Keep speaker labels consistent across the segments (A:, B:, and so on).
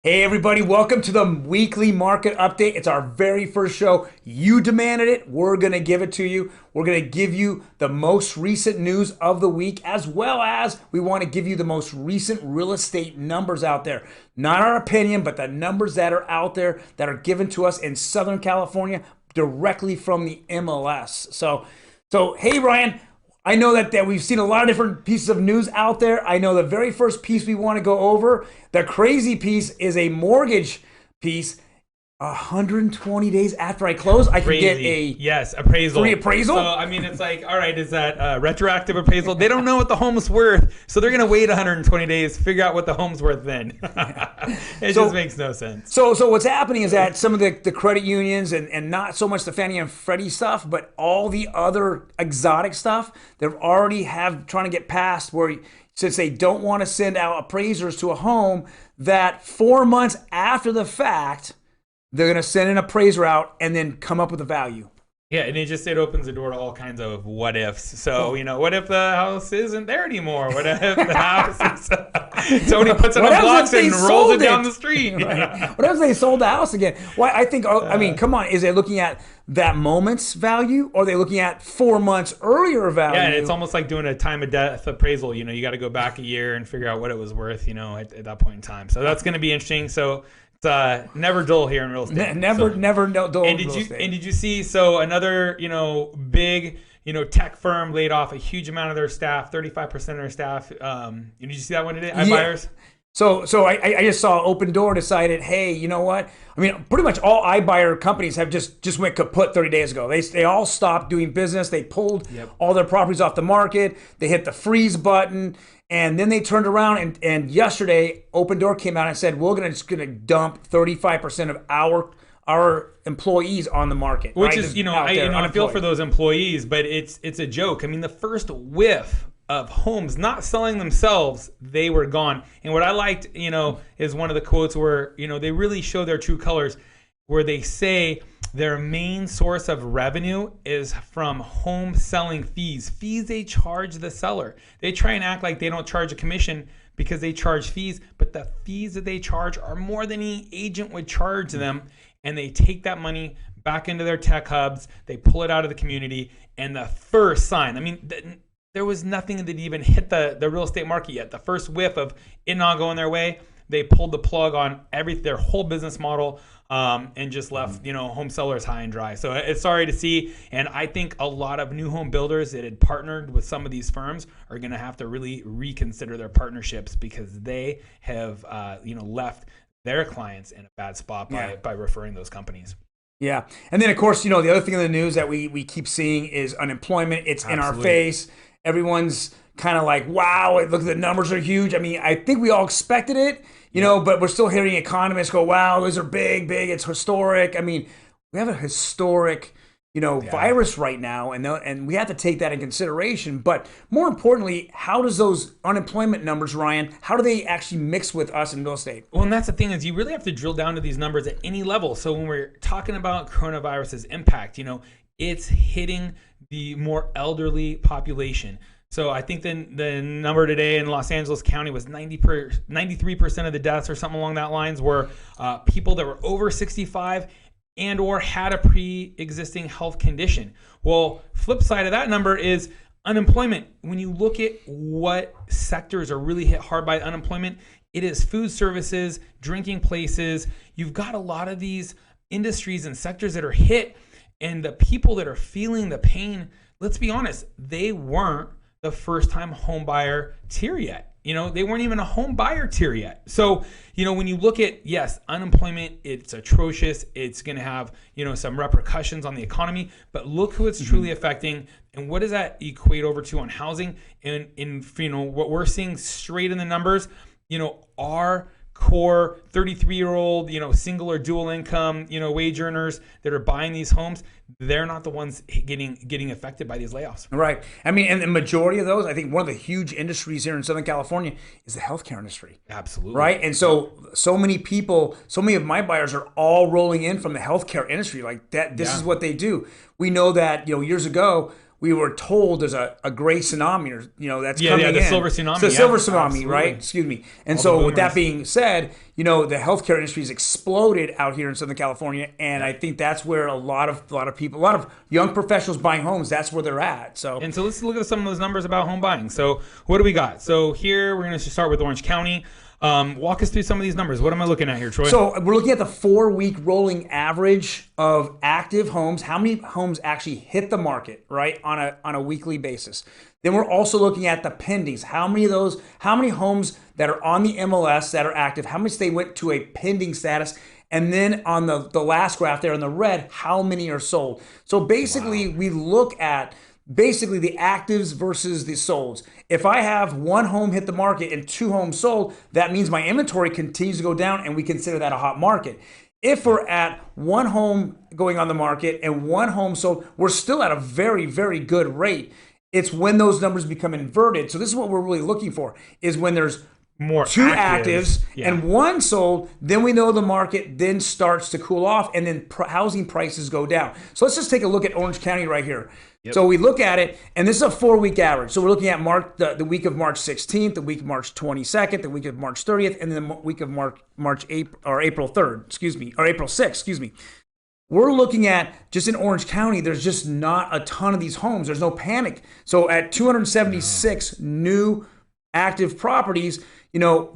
A: Hey everybody, welcome to the weekly market update. It's our very first show. You demanded it. We're going to give it to you. We're going to give you the most recent news of the week, as well as we want to give you the most recent real estate numbers out there. Not our opinion, but the numbers that are out there that are given to us in Southern California directly from the MLS. So hey Ryan, I know that we've seen a lot of different pieces of news out there. I know the very first piece we want to go over, the crazy piece, is a mortgage piece. 120 days after I close, I can get a
B: appraisal.
A: free appraisal.
B: So I mean, it's like, all right, is that retroactive appraisal? They don't know what the home's worth, so they're gonna wait 120 days, figure out what the home's worth then. It just makes no sense.
A: So what's happening is that some of the credit unions and not so much the Fannie and Freddie stuff, but all the other exotic stuff, they've already trying to get past where, since they don't want to send out appraisers to a home, that 4 months after the fact, they're going to send an appraiser out and then come up with a value.
B: Yeah, and it opens the door to all kinds of what ifs. So, what if the house isn't there anymore? What if the house is... Tony puts it on blocks and rolls it down the street.
A: Right. What if they sold the house again? Well, I think, I mean, come on. Is they looking at that moment's value, or are they looking at 4 months earlier value?
B: Yeah, and it's almost like doing a time of death appraisal. You got to go back a year and figure out what it was worth, at that point in time. So that's going to be interesting. So... It's never dull here in real estate.
A: Never dull in real estate.
B: And did you see, another, big, tech firm laid off a huge amount of their staff, 35% of their staff. Did you see that one today? iBuyers?
A: So I just saw Open Door decided, hey, you know what? I mean, pretty much all iBuyer companies have just went kaput 30 days ago. They all stopped doing business. They pulled all their properties off the market. They hit the freeze button. And then they turned around and yesterday, Open Door came out and said, we're just gonna dump 35% of our employees on the market.
B: Which is, I feel for those employees, but it's a joke. I mean, the first whiff of homes not selling themselves, they were gone. And what I liked, is one of the quotes where, they really show their true colors, where they say their main source of revenue is from home selling fees. Fees they charge the seller. They try and act like they don't charge a commission because they charge fees, but the fees that they charge are more than any agent would charge them. And they take that money back into their tech hubs. They pull it out of the community. And the first sign, I mean, there was nothing that even hit the real estate market yet. The first whiff of it not going their way, they pulled the plug on their whole business model, and just left, home sellers high and dry. So it's sorry to see. And I think a lot of new home builders that had partnered with some of these firms are going to have to really reconsider their partnerships, because they have, left their clients in a bad spot by referring those companies.
A: Yeah. And then, of course, the other thing in the news that we keep seeing is unemployment. It's in our face. Everyone's kind of like, wow, look, the numbers are huge. I mean, I think we all expected it, but we're still hearing economists go, wow, those are big, it's historic. I mean, we have a historic, virus right now, and we have to take that in consideration. But more importantly, how does those unemployment numbers, Ryan, how do they actually mix with us in real estate?
B: Well, and that's the thing, is you really have to drill down to these numbers at any level. So when we're talking about coronavirus's impact, it's hitting the more elderly population. So I think the number today in Los Angeles County was 93% of the deaths or something along that lines were people that were over 65 and or had a pre-existing health condition. Well, flip side of that number is unemployment. When you look at what sectors are really hit hard by unemployment, it is food services, drinking places. You've got a lot of these industries and sectors that are hit, and the people that are feeling the pain, let's be honest, they weren't the first-time home buyer tier yet. They weren't even a home buyer tier yet. So, when you look at, yes, unemployment, it's atrocious. It's going to have, some repercussions on the economy. But look who it's truly affecting, and what does that equate over to on housing? And in what we're seeing straight in the numbers, our core 33-year-old, single or dual income, wage earners that are buying these homes, they're not the ones getting affected by these layoffs.
A: Right. I mean, and the majority of those, I think one of the huge industries here in Southern California is the healthcare industry.
B: Absolutely.
A: Right. And so many people, so many of my buyers are all rolling in from the healthcare industry. Like that, this is what they do. We know that, years ago, we were told there's a gray tsunami, or that's coming in.
B: The silver tsunami.
A: It's the silver tsunami,
B: absolutely.
A: right? Excuse me. And
B: All
A: so
B: the
A: with that
B: boomers.
A: being said, the healthcare industry has exploded out here in Southern California, and I think that's where a lot of people, a lot of young professionals buying homes, that's where they're at. So
B: And so let's look at some of those numbers about home buying. So what do we got? So here we're going to start with Orange County. Walk us through some of these numbers. What am I looking at here, Troy?
A: So we're looking at the 4-week rolling average of active homes. How many homes actually hit the market, right, on a weekly basis? Then we're also looking at the pendings. How many homes that are on the MLS that are active, how much they went to a pending status, and then on the last graph there in the red, how many are sold. So basically, we look at the actives versus the solds. If I have 1 home hit the market and 2 homes sold, that means my inventory continues to go down, and we consider that a hot market. If we're at 1 home going on the market and 1 home sold, we're still at a very, very good rate. It's when those numbers become inverted. So this is what we're really looking for, is when there's
B: more
A: 2 actives and 1 sold, then we know the market then starts to cool off, and then housing prices go down. So let's just take a look at Orange County right here. Yep. So we look at it, and this is a 4-week average. So we're looking at the week of March 16th, the week of March 22nd, the week of March 30th, and then the week of April 3rd, or April 6th, We're looking at, just in Orange County, there's just not a ton of these homes. There's no panic. So at 276 new active properties,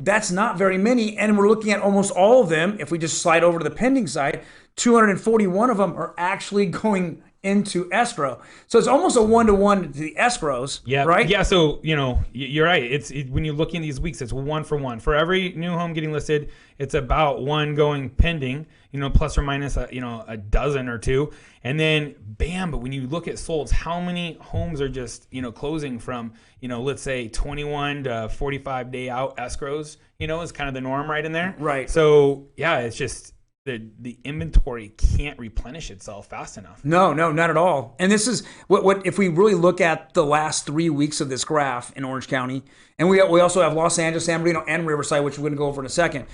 A: that's not very many. And we're looking at almost all of them. If we just slide over to the pending side, 241 of them are actually going into escrow. So it's almost a 1-to-1 to the escrows, right?
B: Yeah, so, you're right. When you look in these weeks, it's 1 for 1. For every new home getting listed, it's about 1 going pending, plus or minus a dozen or 2. And then bam, but when you look at solds, how many homes are just, closing from, let's say 21 to 45 day out escrows, is kind of the norm right in there.
A: Right.
B: So yeah, it's just the inventory can't replenish itself fast enough.
A: No, not at all. And this is what if we really look at the last 3 weeks of this graph in Orange County, and we also have Los Angeles, San Bernardino, and Riverside, which we're going to go over in a second.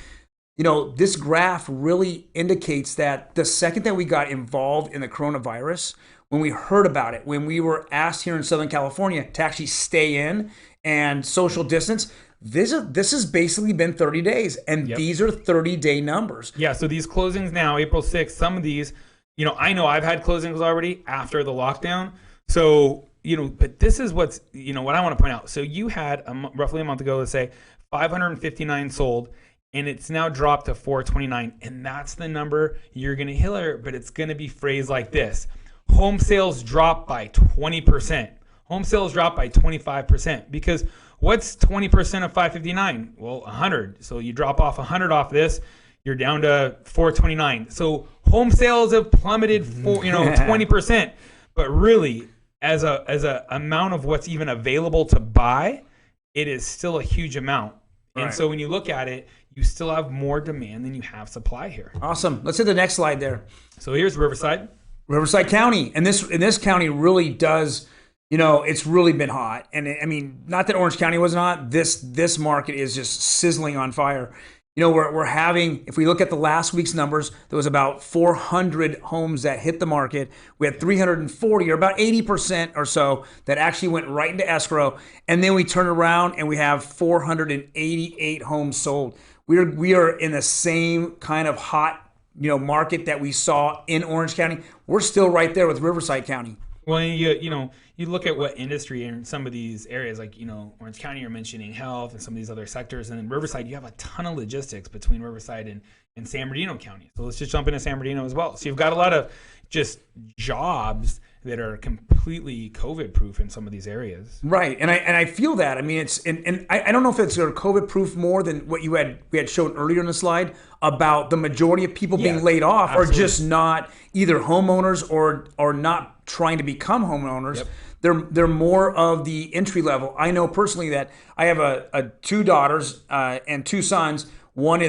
A: This graph really indicates that the second that we got involved in the coronavirus, when we heard about it, when we were asked here in Southern California to actually stay in and social distance, this has basically been 30 days, and these are 30-day numbers.
B: Yeah, so these closings now, April 6th, some of these, I know I've had closings already after the lockdown. So, but this is what's, what I want to point out. So you had roughly a month ago, let's say 559 sold, and it's now dropped to 429. And that's the number you're going to hear, but it's going to be phrased like this. Home sales dropped by 20%. Home sales dropped by 25%, because what's 20% of 559? Well, 100. So you drop off 100 off this, you're down to 429. So home sales have plummeted for 20%. But really, as a amount of what's even available to buy, it is still a huge amount. And
A: Right.
B: so when you look at it, you still have more demand than you have supply here.
A: Awesome. Let's hit the next slide there.
B: So here's Riverside.
A: Riverside County, and this county really does. It's really been hot, and I mean, not that Orange County wasn't hot. This market is just sizzling on fire. We're having, if we look at the last week's numbers, there was about 400 homes that hit the market. We had 340, or about 80% or so, that actually went right into escrow, and then we turn around and we have 488 homes sold. We are in the same kind of hot market that we saw in Orange County. We're still right there with Riverside County.
B: Well, you look at what industry in some of these areas, like, Orange County, you're mentioning health and some of these other sectors. And then Riverside, you have a ton of logistics between Riverside and San Bernardino County. So let's just jump into San Bernardino as well. So you've got a lot of just jobs that are completely COVID proof in some of these areas.
A: Right. And I feel that. I mean, it's, and I don't know if it's COVID proof more than what we had shown earlier in the slide about the majority of people being laid off
B: absolutely.
A: are just not either homeowners or not trying to become homeowners.
B: Yep.
A: They're more of the entry level. I know personally that I have a 2 daughters and 2 sons. One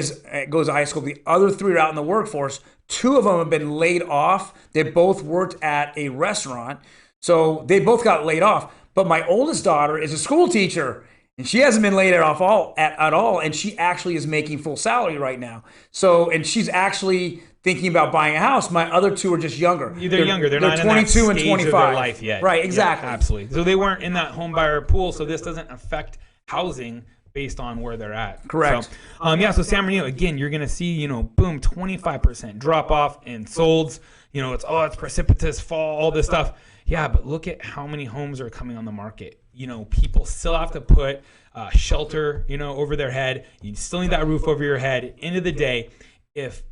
A: goes to high school. The other 3 are out in the workforce. 2 of them have been laid off. They both worked at a restaurant, so they both got laid off. But my oldest daughter is a school teacher, and she hasn't been laid off at all. And she actually is making full salary right now. So, and she's actually thinking about buying a house. My other two are just younger.
B: They're younger. They're not
A: 22
B: in that
A: and
B: stage
A: 25
B: of their life yet.
A: Right, exactly.
B: Yeah, absolutely. So they weren't in that home buyer pool, so this doesn't affect housing based on where they're at.
A: Correct.
B: So, so San Bernardino, again, you're going to see, boom, 25% drop off in solds. It's precipitous fall, all this stuff. Yeah, but look at how many homes are coming on the market. People still have to put shelter, over their head. You still need that roof over your head. End of the day, if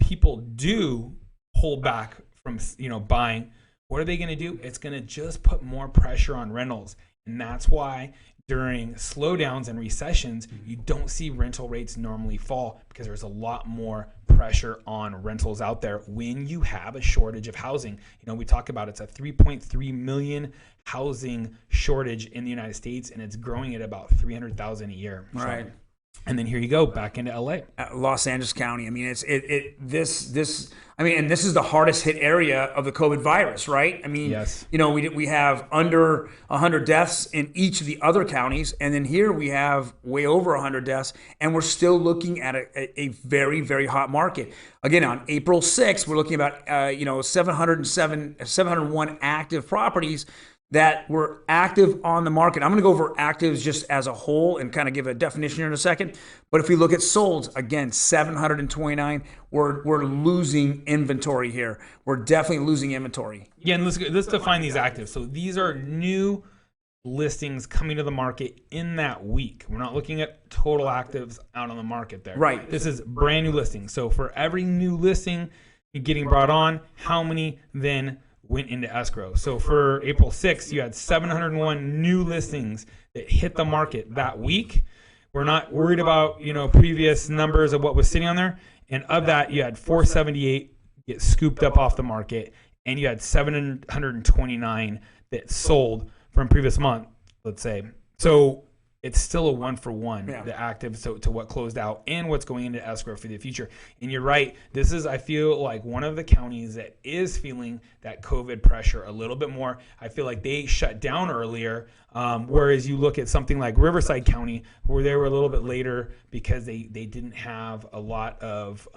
B: people do hold back from, buying, what are they going to do? It's going to just put more pressure on rentals. And that's why during slowdowns and recessions, you don't see rental rates normally fall, because there's a lot more pressure on rentals out there when you have a shortage of housing. We talk about it's a 3.3 million housing shortage in the United States, and it's growing at about 300,000 a year.
A: Right.
B: And then here you go back into LA,
A: Los Angeles County. I mean, and this is the hardest hit area of the COVID virus, right? I mean,
B: yes.
A: We have under 100 deaths in each of the other counties, and then here we have way over 100 deaths, and we're still looking at a very, very hot market. Again, on April 6th, we're looking at about 701 active properties that were active on the market. I'm going to go over actives just as a whole and kind of give a definition here in a second. But if we look at solds, again, 729, we're losing inventory here. We're definitely losing inventory.
B: Yeah, and let's define these actives. So these are new listings coming to the market in that week. We're not looking at total actives out on the market there.
A: Right.
B: This is brand new listings. So for every new listing getting brought on, how many then went into escrow? So for April 6th, you had 701 new listings that hit the market that week. We're not worried about, previous numbers of what was sitting on there. And of that, you had 478 get scooped up off the market, and you had 729 that sold from previous month, let's say. So it's still a 1-for-1, the active to what closed out and what's going into escrow for the future. And you're right. This is, I feel like, one of the counties that is feeling that COVID pressure a little bit more. I feel like they shut down earlier, whereas you look at something like Riverside County, where they were a little bit later because they didn't have a lot of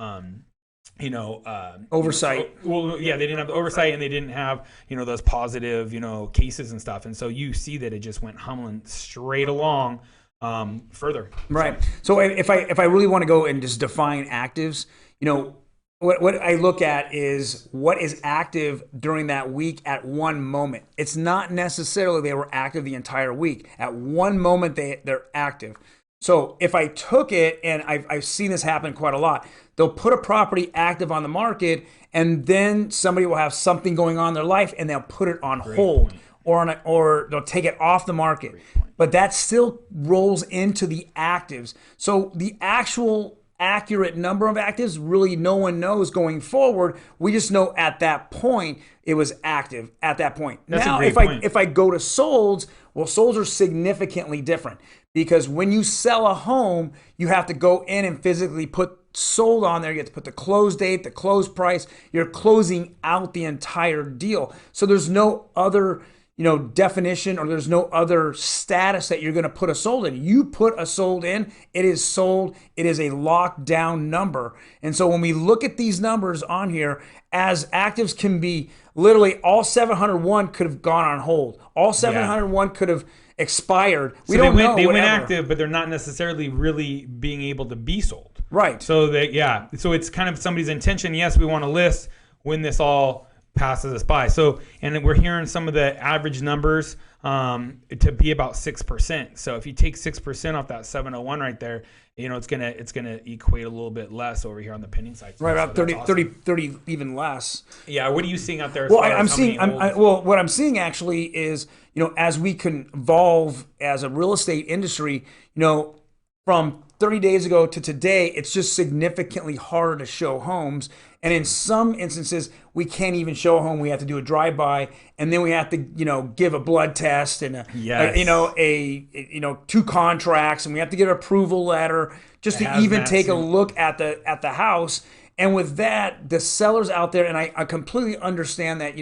A: oversight.
B: They didn't have the oversight, and they didn't have, those positive, cases and stuff. And so you see that it just went humming straight along further.
A: Right. So if I really want to go and just define actives, what I look at is what is active during that week at one moment. It's not necessarily they were active the entire week. At one moment, they're active. So if I took it, and I've seen this happen quite a lot, they'll put a property active on the market, and then somebody will have something going on in their life, and they'll put it on hold or they'll take it off the market. But that still rolls into the actives. So the actual accurate number of actives, really no one knows going forward. We just know at that point it was active at that point.
B: That's
A: now,
B: a great point.
A: if I go to solds, well, solds are significantly different, because when you sell a home, you have to go in and physically put sold on there. You have to put the close date, the close price. You're closing out the entire deal. So there's no other definition, or there's no other status that you're going to put a sold in. You put a sold in, it is sold. It is a locked down number. And so when we look at these numbers on here, as actives can be literally all 701 could have gone on hold. All 701 could have expired. We don't know.
B: They went active, but they're not necessarily really being able to be sold.
A: Right.
B: So so it's kind of somebody's intention. Yes, we want to list when this all passes us by. So, and we're hearing some of the average numbers to be about 6%. So if you take 6% off that 701 right there, it's gonna equate a little bit less over here on the pending side.
A: Right, about 30 even less.
B: Yeah. What are you seeing out there?
A: What I'm seeing actually is, as we can evolve as a real estate industry, from 30 days ago to today, it's just significantly harder to show homes. And in some instances, we can't even show a home. We have to do a drive-by, and then we have to, give a blood test and two contracts, and we have to get an approval letter just to even take a look at the house. And with that, the sellers out there, and I completely understand that,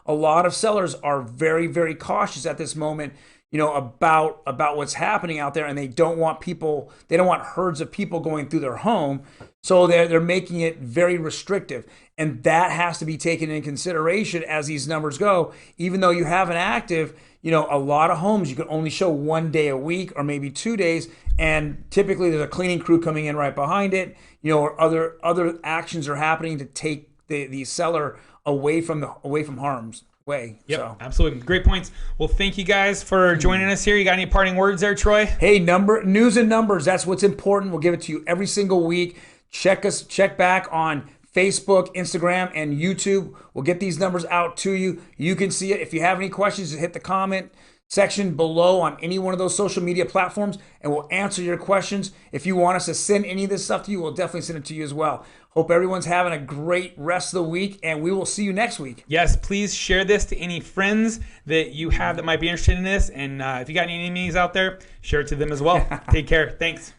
A: a lot of sellers are very, very cautious at this moment. about what's happening out there, and they don't want herds of people going through their home, so they're making it very restrictive, and that has to be taken into consideration as these numbers go. Even though you have an active, a lot of homes you can only show 1 day a week or maybe 2 days, and typically there's a cleaning crew coming in right behind it, or other actions are happening to take the seller away from harm's way.
B: Yep,
A: so.
B: Absolutely. Great points. Well, thank you guys for joining us here. You got any parting words there, Troy?
A: Hey, news and numbers. That's what's important. We'll give it to you every single week. Check back on Facebook, Instagram, and YouTube. We'll get these numbers out to you. You can see it. If you have any questions, just hit the comment section below on any one of those social media platforms, and we'll answer your questions. If you want us to send any of this stuff to you, we'll definitely send it to you as well. Hope everyone's having a great rest of the week, and we will see you next week.
B: Yes, please share this to any friends that you have that might be interested in this. And if you got any enemies out there, share it to them as well. Take care. Thanks.